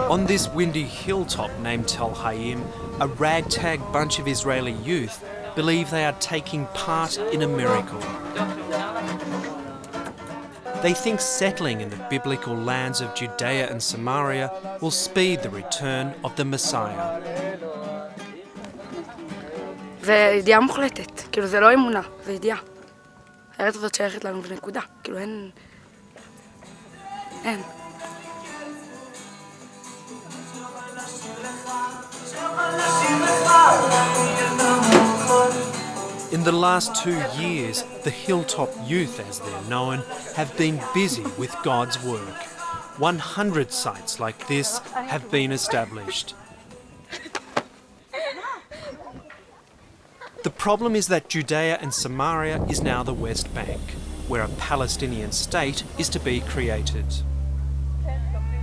On this windy hilltop named Tel Hayim, a ragtag bunch of Israeli youth believe they are taking part in a miracle. They think settling in the biblical lands of Judea and Samaria will speed the return of the Messiah. זה ידיעה מוחלטת, כאילו זה לא אמונה, זה ידיעה. הארץ הזאת שייכת לנו בנקודה, כאילו אין. In the last 2 years, the Hilltop Youth, as they're known, have been busy with God's work. 100 sites like this have been established. The problem is that Judea and Samaria is now the West Bank, where a Palestinian state is to be created.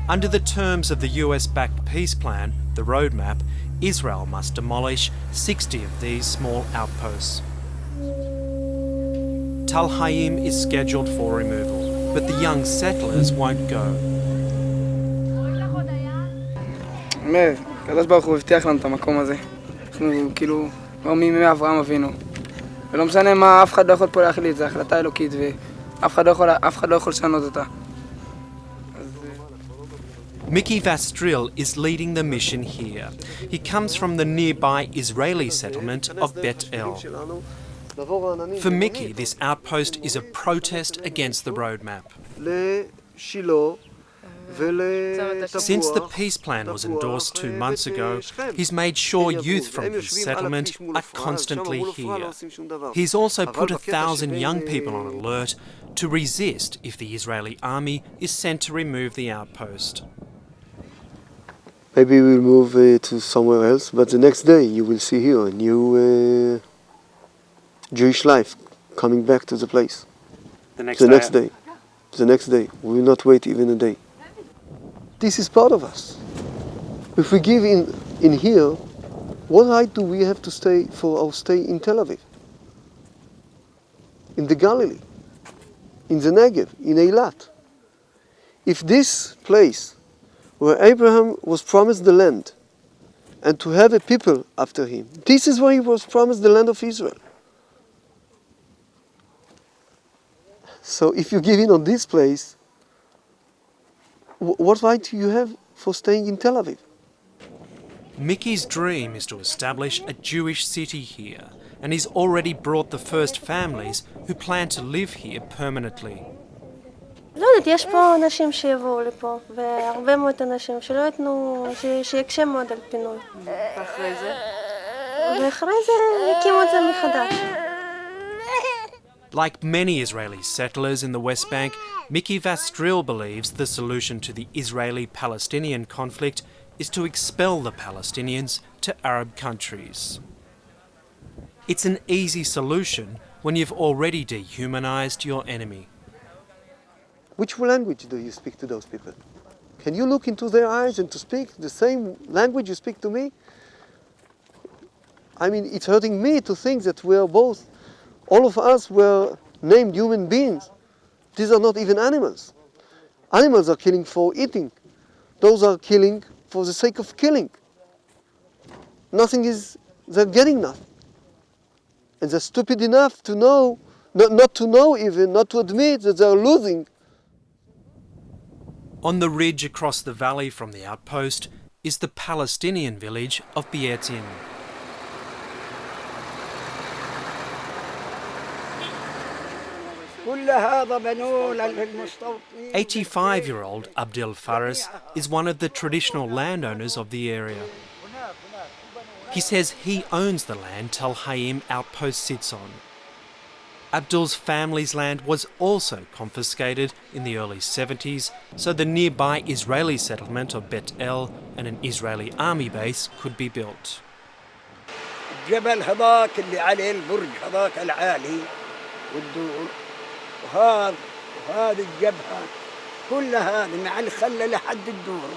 Under the terms of the US-backed peace plan, the Roadmap, Israel must demolish 60 of these small outposts. Tel Hayim is scheduled for removal, but the young settlers won't go. הקדוש ברוך הוא הבטיח לנו את המקום הזה. אנחנו כאילו לא מימי אברהם אבינו. ולא משנה מה, אף אחד לא יכול פה להחליט, זו החלטה אלוקית ואף אחד לא יכול לשנות אותה. Mickey Vastril is leading the mission here. He comes from the nearby Israeli settlement of Bet El. For Mickey, this outpost is a protest against the Roadmap. Since the peace plan was endorsed 2 months ago, he's made sure youth from his settlement are constantly here. He's also put 1,000 young people on alert to resist if the Israeli army is sent to remove the outpost. Maybe we'll move to somewhere else, but the next day you will see here a new Jewish life coming back to the place. The next day. We will not wait even a day. This is part of us. If we give in here, what right do we have to stay for our stay in Tel Aviv? In the Galilee, in the Negev, in Eilat. If this place where Abraham was promised the land and to have a people after him, this is where he was promised the land of Israel. So if you give in on this place, what right do you have for staying in Tel Aviv? Mickey's dream is to establish a Jewish city here, and he's already brought the first families who plan to live here permanently. לא יודעת, יש פה אנשים שיבואו לפה, והרבה מאוד אנשים שלא יתנו, שיקשה מאוד על פינוי. ואחרי זה יקימו את זה מחדש. Like many Israeli settlers in the West Bank, Mickey Vastril believes the solution to the Israeli-Palestinian conflict is to expel the Palestinians to Arab countries. It's an easy solution when you've already dehumanized your enemy. Which language do you speak to those people? Can you look into their eyes and to speak the same language you speak to me? I mean, it's hurting me to think that we are both, all of us were named human beings. These are not even animals. Animals are killing for eating. Those are killing for the sake of killing. They're getting nothing. And they're stupid enough to know, not to know even, not to admit that they're losing. On the ridge across the valley from the outpost is the Palestinian village of Beitzin. 85-year-old Abdel Faris is one of the traditional landowners of the area. He says he owns the land Tel Hayim outpost sits on. Abdul's family's land was also confiscated in the early 70s, so the nearby Israeli settlement of Bet El and an Israeli army base could be built. الجبل هذاك اللي عليه البرج هذاك العالي والدور وهذه الجبهة كل هذه مع الخلة لحد الدور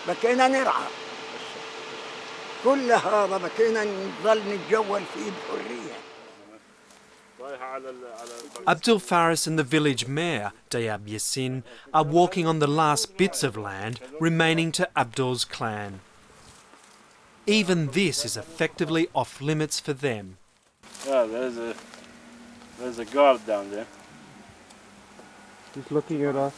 بكينا نرعى كل هذا بكينا نظل نتجول فيه بحرية Abdul Faris and the village mayor, Dayab Yassin, are walking on the last bits of land remaining to Abdul's clan. Even this is effectively off limits for them. Yeah, there's a guard down there. He's looking at us.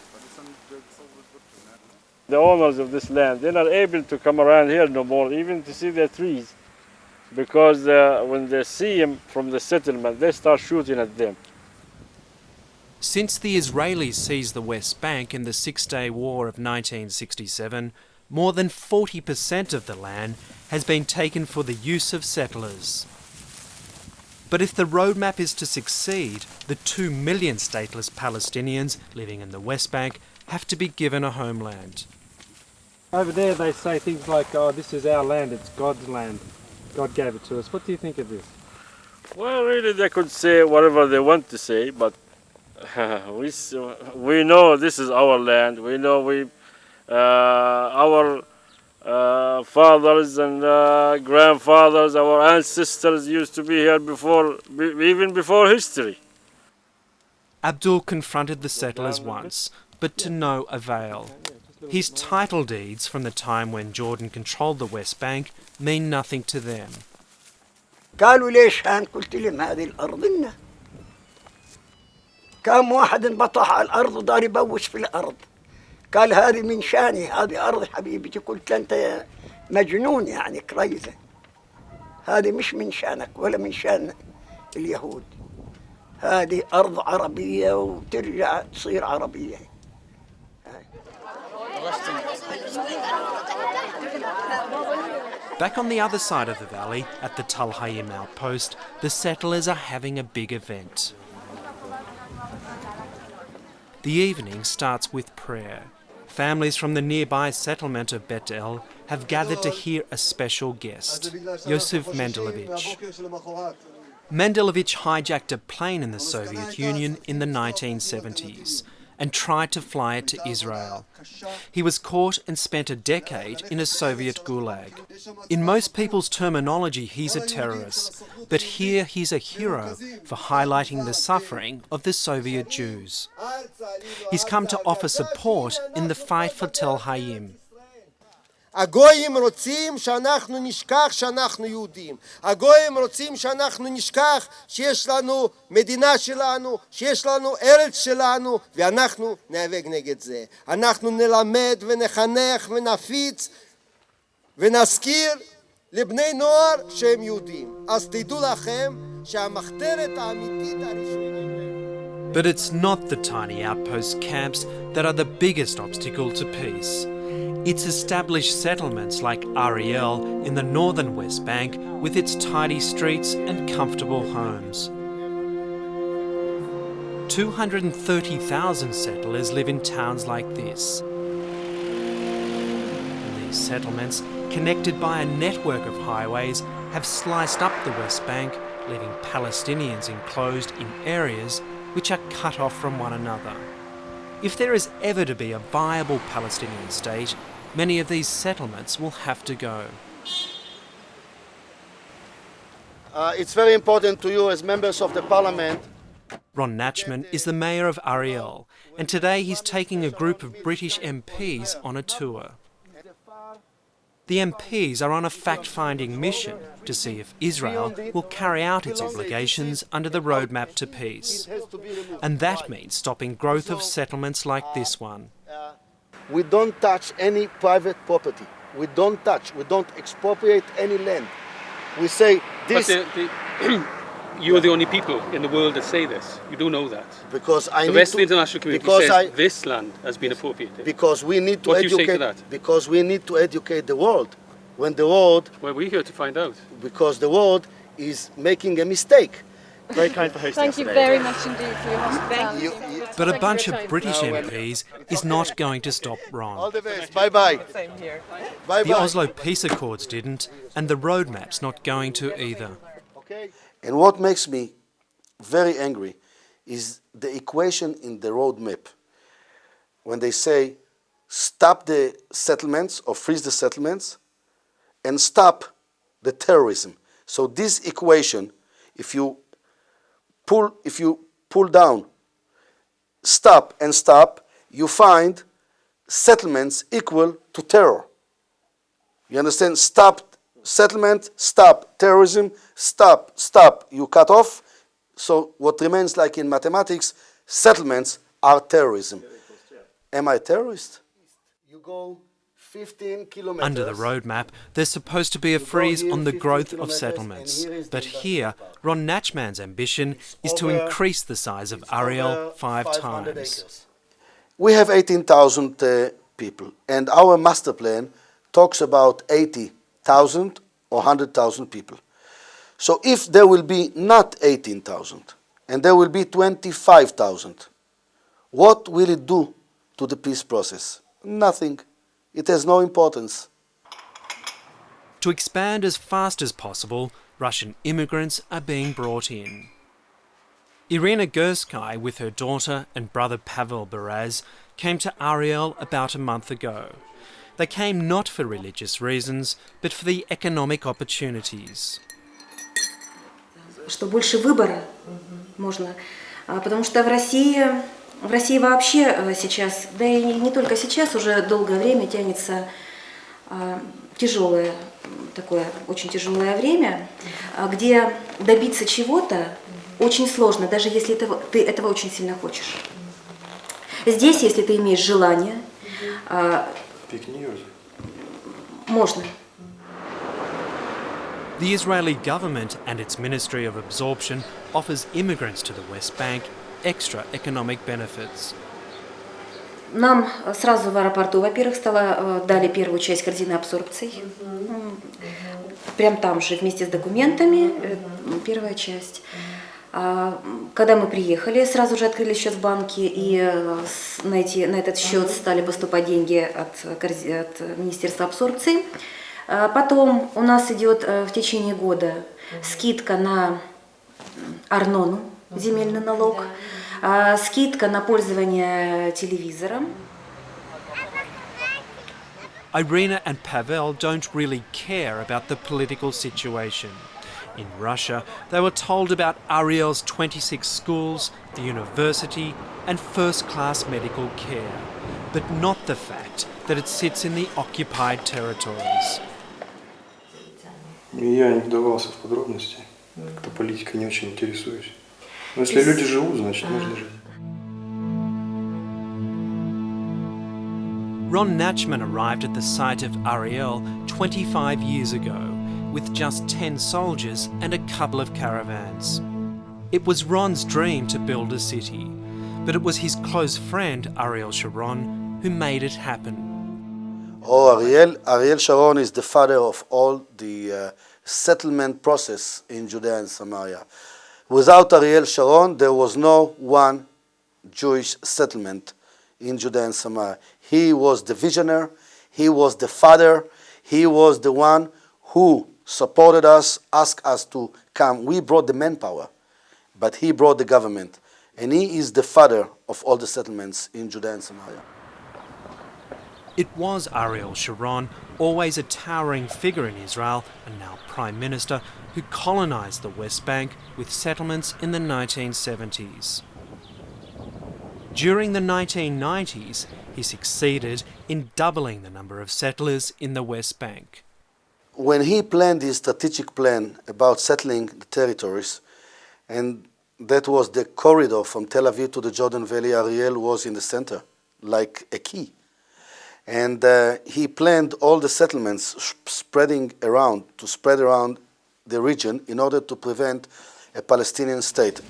The owners of this land, they're not able to come around here no more, even to see their trees, because when they see them from the settlement, they start shooting at them. Since the Israelis seized the West Bank in the Six-Day War of 1967, more than 40% of the land has been taken for the use of settlers. But if the roadmap is to succeed, the 2 million stateless Palestinians living in the West Bank have to be given a homeland. Over there they say things like, oh, this is our land, it's God's land. God gave it to us. What do you think of this? Well, really, they could say whatever they want to say, but we know this is our land. We know our fathers and grandfathers, our ancestors used to be here before, even before history. Abdul confronted the settlers once, but to no avail. His title deeds from the time when Jordan controlled the West Bank mean nothing to them. قالوا ليش هان؟ قلت لهم هذه الأرض لنا. كم واحد انبطح على الأرض ودار يبوس في الأرض. قال هذه من شاني، هذه أرض حبيبتي. قلت له أنت مجنون يعني كريزة. هذه مش من شانك ولا من شان اليهود. هذه أرض عربية وترجع تصير عربية. Back on the other side of the valley, at the Tal Hayim outpost, the settlers are having a big event. The evening starts with prayer. Families from the nearby settlement of Bet El have gathered to hear a special guest, Yosef Mendelevich. Mendelevich hijacked a plane in the Soviet Union in the 1970s and tried to fly it to Israel. He was caught and spent a decade in a Soviet gulag. In most people's terminology, he's a terrorist, but here he's a hero for highlighting the suffering of the Soviet Jews. He's come to offer support in the fight for Tel Hayim. הגויים רוצים שאנחנו נשכח שאנחנו יהודים. הגויים רוצים שאנחנו נשכח שיש לנו מדינה שלנו, שיש לנו ארץ שלנו, ואנחנו ניאבק נגד זה. אנחנו נלמד ונחנך ונפיץ ונזכיר לבני נוער שהם יהודים. אז תדעו לכם שהמחתרת האמיתית הראשונה... But it's not the tiny outpost camps that are the biggest obstacle to peace. It's established settlements like Ariel in the northern West Bank with its tidy streets and comfortable homes. 230,000 settlers live in towns like this. And these settlements, connected by a network of highways, have sliced up the West Bank, leaving Palestinians enclosed in areas which are cut off from one another. If there is ever to be a viable Palestinian state, many of these settlements will have to go. It's very important to you as members of the parliament. Ron Natchman is the mayor of Ariel, and today he's taking a group of British MPs on a tour. The MPs are on a fact-finding mission to see if Israel will carry out its obligations under the roadmap to peace. And that means stopping growth of settlements like this one. We don't touch any private property. We don't expropriate any land. We say this... You're the only people in the world that say this. You do know that. Because I the need rest to, of the international community says this land has been appropriated. Because we need to what educate. Do you say to that? Because we need to educate the world. When the world... Well, we're here to find out. Because the world is making a mistake. Very kind for hosting us today. Thank you very much indeed for your hospitality. But a bunch of British MPs is not going to stop Ron. All the best. Bye-bye. Same here. Bye-bye. The Oslo Peace Accords didn't, and the roadmap's not going to either. Okay. And what makes me very angry is the equation in the roadmap. When they say, stop the settlements or freeze the settlements and stop the terrorism. So this equation, if you pull down, stop and stop, you find settlements equal to terror. You understand? Stop settlement, stop terrorism, stop, you cut off. So what remains, like in mathematics, settlements are terrorism. Am I a terrorist? You go 15 kilometers. Under the roadmap, there's supposed to be a freeze on the growth of settlements. But here, Ron Natchman's ambition is to increase the size of Ariel 5 times. We have 18,000 people, and our master plan talks about 80,000 or 100,000 people. So if there will be not 18,000 and there will be 25,000, what will it do to the peace process? Nothing. It has no importance. To expand as fast as possible, Russian immigrants are being brought in. Irina Gursky, with her daughter and brother Pavel Baraz, came to Ariel about a month ago. They came not for religious reasons, but for the economic opportunities. Что больше выбора можно, потому что в России вообще сейчас, да и не только сейчас, уже долгое время тянется тяжелое, такое очень тяжелое время, где добиться чего-то очень сложно, даже если ты этого очень сильно хочешь. Здесь, если ты имеешь желание, можно. The Israeli government and its Ministry of Absorption offers immigrants to the West Bank extra economic benefits. Нам сразу в аэропорту, во-первых, дали первую часть корзины абсорбций. Прям там же, вместе с документами, первая часть. Когда мы приехали, сразу же открыли счет в банке, и на этот счет стали поступать деньги от Министерства абсорбции. Потом у нас идет в течение года скидка на арнону, земельный налог, скидка на пользование телевизором. Irina and Pavel don't really care about the political situation. In Russia, they were told about Ariel's 26 schools, the university, and first-class medical care, but not the fact that it sits in the occupied territories. Я не вдавался в подробности, как-то политикой не очень интересуюсь. Но если люди живут, значит можно жить. Ron Natchman arrived at the site of Ariel 25 years ago with just 10 soldiers and a couple of caravans. It was Ron's dream to build a city, but it was his close friend Ariel Sharon who made it happen. Oh, Ariel Sharon is the father of all the settlement process in Judea and Samaria. Without Ariel Sharon, there was no one Jewish settlement in Judea and Samaria. He was the visionary, he was the father, he was the one who supported us, asked us to come. We brought the manpower, but he brought the government. And he is the father of all the settlements in Judea and Samaria. It was Ariel Sharon, always a towering figure in Israel and now Prime Minister, who colonised the West Bank with settlements in the 1970s. During the 1990s, he succeeded in doubling the number of settlers in the West Bank. When he planned his strategic plan about settling the territories, and that was the corridor from Tel Aviv to the Jordan Valley, Ariel was in the center, like a key. And he planned all the settlements spread around the region in order to prevent a Palestinian state.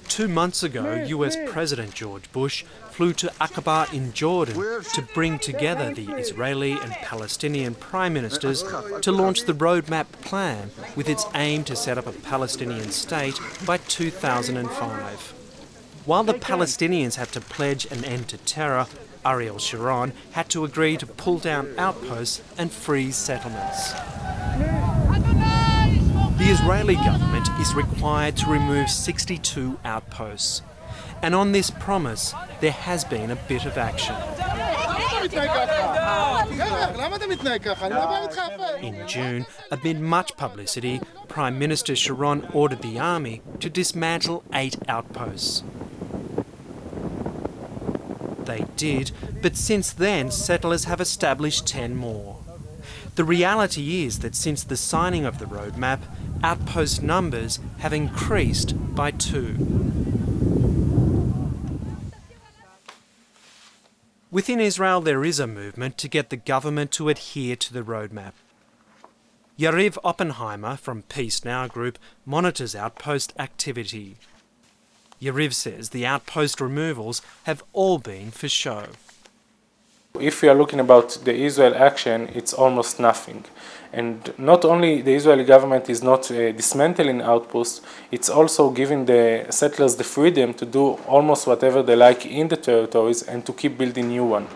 2 months ago, US President George Bush flew to Aqaba in Jordan to bring together the Israeli and Palestinian prime ministers to launch the Roadmap plan with its aim to set up a Palestinian state by 2005. While the Palestinians had to pledge an end to terror, Ariel Sharon had to agree to pull down outposts and freeze settlements. The Israeli government is required to remove 62 outposts. And on this promise, there has been a bit of action. In June, amid much publicity, Prime Minister Sharon ordered the army to dismantle 8 outposts. They did, but since then settlers have established 10 more. The reality is that since the signing of the roadmap, outpost numbers have increased by 2. Within Israel there is a movement to get the government to adhere to the roadmap. Yariv Oppenheimer from Peace Now Group monitors outpost activity. Yariv says the outpost removals have all been for show. If we are looking about the Israel action, it's almost nothing. And not only the Israeli government is not dismantling outposts, it's also giving the settlers the freedom to do almost whatever they like in the territories and to keep building new ones.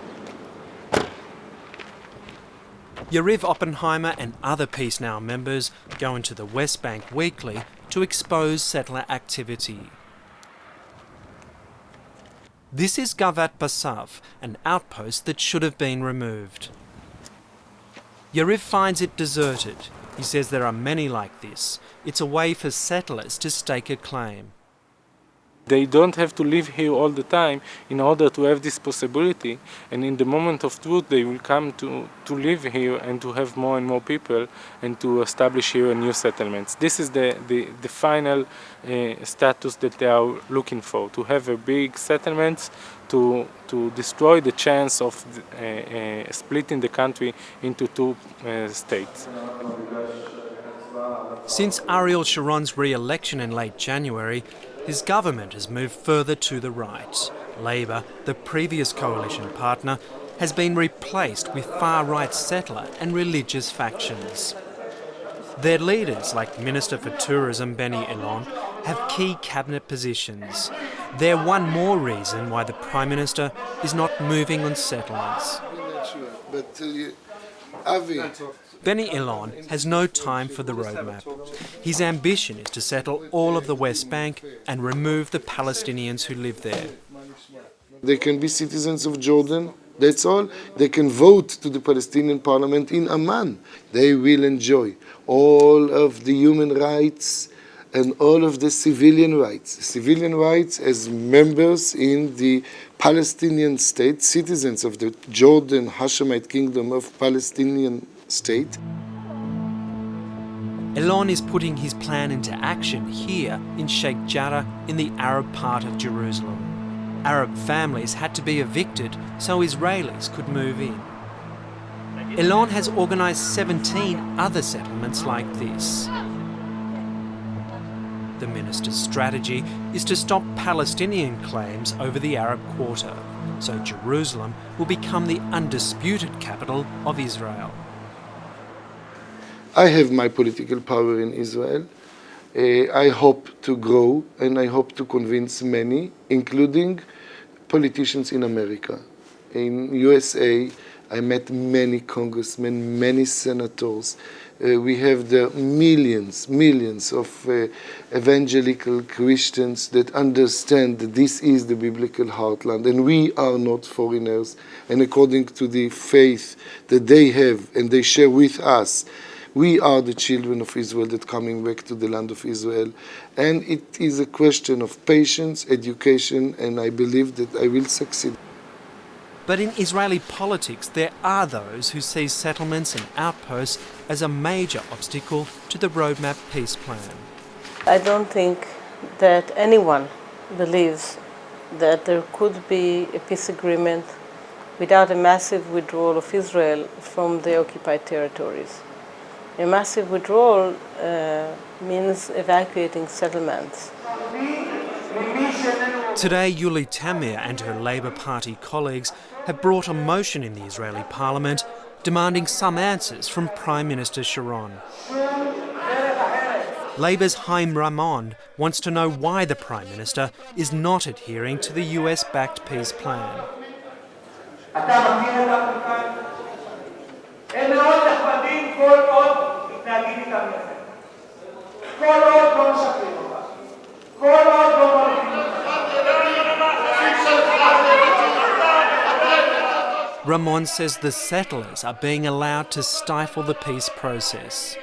Yariv Oppenheimer and other Peace Now members go into the West Bank weekly to expose settler activity. This is Gavat Basav, an outpost that should have been removed. Yariv finds it deserted. He says there are many like this. It's a way for settlers to stake a claim. They don't have to live here all the time in order to have this possibility, and in the moment of truth they will come to live here and to have more and more people and to establish here new settlements. This is the final status that they are looking for, to have a big settlements to destroy the chance of splitting the country into 2 states. Since Ariel Sharon's re-election in late January, his government has moved further to the right. Labor, the previous coalition partner, has been replaced with far-right settler and religious factions. Their leaders, like Minister for Tourism Benny Elon, have key cabinet positions. They're one more reason why the Prime Minister is not moving on settlements. Benny Elon has no time for the roadmap. His ambition is to settle all of the West Bank and remove the Palestinians who live there. They can be citizens of Jordan, that's all. They can vote to the Palestinian parliament in Amman. They will enjoy all of the human rights and all of the civilian rights. Civilian rights as members in the Palestinian state, citizens of the Jordan Hashemite Kingdom of Palestinian state. Elon is putting his plan into action here in Sheikh Jarrah in the Arab part of Jerusalem. Arab families had to be evicted so Israelis could move in. Elon has organised 17 other settlements like this. The minister's strategy is to stop Palestinian claims over the Arab Quarter, so Jerusalem will become the undisputed capital of Israel. I have my political power in Israel. I hope to grow and I hope to convince many, including politicians in America. In USA, I met many congressmen, many senators. We have the millions of evangelical Christians that understand that this is the biblical heartland and we are not foreigners. And according to the faith that they have and they share with us, we are the children of Israel that are coming back to the land of Israel. And it is a question of patience, education, and I believe that I will succeed. But in Israeli politics, there are those who see settlements and outposts as a major obstacle to the roadmap peace plan. I don't think that anyone believes that there could be a peace agreement without a massive withdrawal of Israel from the occupied territories. A massive withdrawal means evacuating settlements. Today, Yuli Tamir and her Labour Party colleagues have brought a motion in the Israeli parliament demanding some answers from Prime Minister Sharon. Labour's Haim Ramon wants to know why the Prime Minister is not adhering to the US-backed peace plan. Ramon says the settlers are being allowed to stifle the peace process.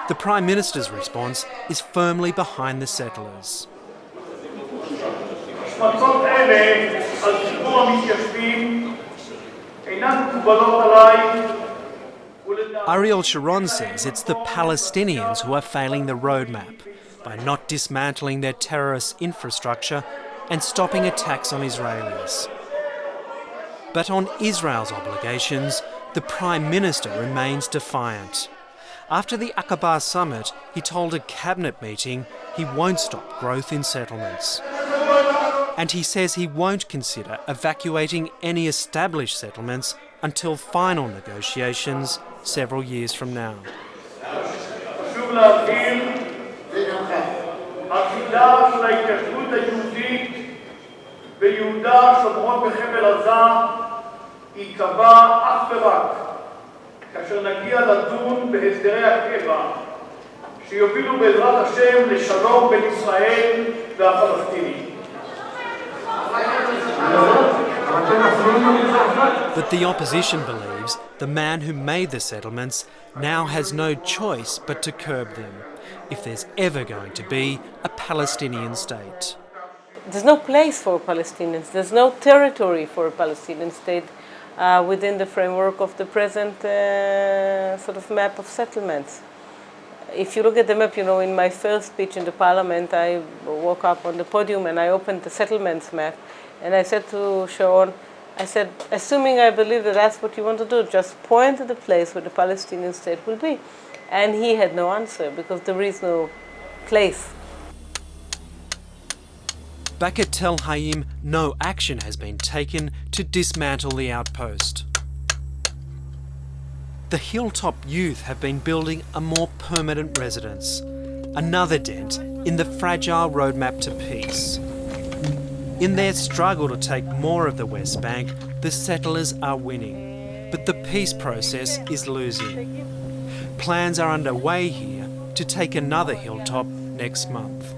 The Prime Minister's response is firmly behind the settlers. Ariel Sharon says it's the Palestinians who are failing the roadmap by not dismantling their terrorist infrastructure and stopping attacks on Israelis. But on Israel's obligations, the Prime Minister remains defiant. After the Aqaba summit, he told a cabinet meeting he won't stop growth in settlements. And he says he won't consider evacuating any established settlements until final negotiations several years from now. כאשר נגיע לדון בהסדרי הקבע שיובילו בעזרת השם לשלום בין ישראל והפלסטינים. But the opposition believes the man who made the settlements now has no choice but to curb them if there's ever going to be a Palestinian state. There's no place for Palestinians, there's no territory for a Palestinian state within the framework of the present sort of map of settlements. If you look at the map, you know, in my first speech in the Parliament, I woke up on the podium and I opened the settlements map, and I said to Sharon, I said, assuming I believe that that's what you want to do, just point to the place where the Palestinian state will be. And he had no answer because there is no place. Back at Tel Hayim, no action has been taken to dismantle the outpost. The hilltop youth have been building a more permanent residence, another dent in the fragile roadmap to peace. In their struggle to take more of the West Bank, the settlers are winning, but the peace process is losing. Plans are underway here to take another hilltop next month.